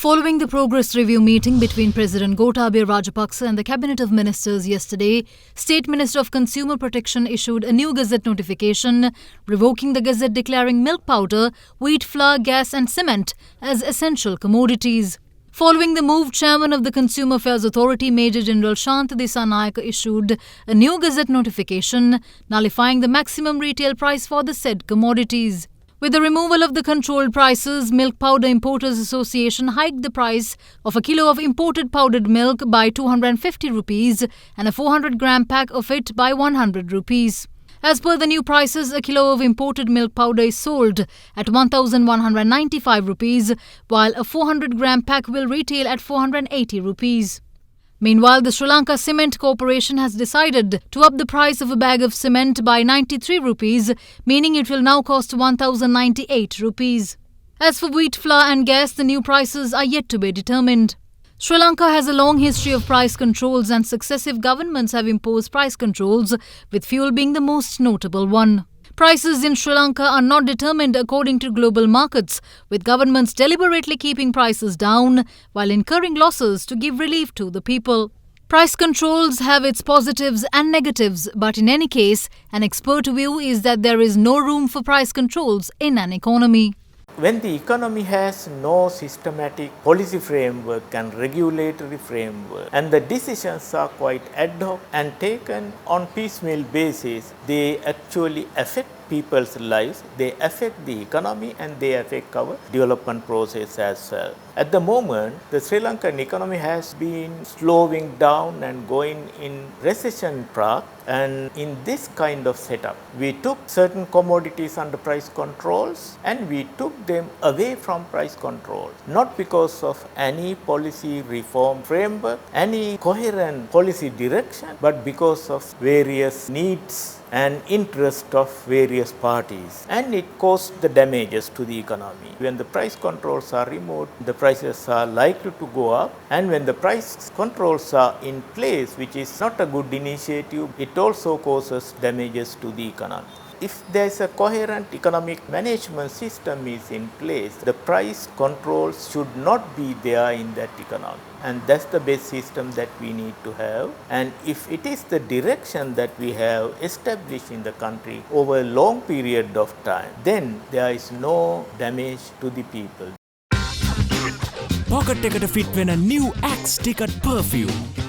Following the progress review meeting between President Gotabaya Rajapaksa and the Cabinet of Ministers yesterday, State Minister of Consumer Protection issued a new Gazette notification revoking the Gazette declaring milk powder, wheat flour, gas and cement as essential commodities. Following the move, Chairman of the Consumer Affairs Authority, Major General Shant Dissanayake, issued a new Gazette notification nullifying the maximum retail price for the said commodities. With the removal of the controlled prices, Milk Powder Importers Association hiked the price of a kilo of imported powdered milk by 250 rupees and a 400-gram pack of it by 100 rupees. As per the new prices, a kilo of imported milk powder is sold at 1,195 rupees, while a 400-gram pack will retail at 480 rupees. Meanwhile, the Sri Lanka Cement Corporation has decided to up the price of a bag of cement by 93 rupees, meaning it will now cost 1,098 rupees. As for wheat flour and gas, the new prices are yet to be determined. Sri Lanka has a long history of price controls and successive governments have imposed price controls, with fuel being the most notable one. Prices in Sri Lanka are not determined according to global markets, with governments deliberately keeping prices down while incurring losses to give relief to the people. Price controls have its positives and negatives, but in any case, an expert view is that there is no room for price controls in an economy. When the economy has no systematic policy framework and regulatory framework, and the decisions are quite ad hoc and taken on piecemeal basis, they actually affect people's lives, they affect the economy and they affect our development process as well. At the moment, the Sri Lankan economy has been slowing down and going in recession path, and in this kind of setup, we took certain commodities under price controls and we took them away from price control, not because of any policy reform framework, any coherent policy direction, but because of various needs and interest of various parties, and it caused the damages to the economy. When the price controls are removed, the prices are likely to go up, and when the price controls are in place, which is not a good initiative, it also causes damages to the economy. If there is a coherent economic management system is in place, the price controls should not be there in that economy. And that's the base system that we need to have. And if it is the direction that we have established in the country over a long period of time, then there is no damage to the people. Pocket එකට fit වෙන new Axe Ticket perfume.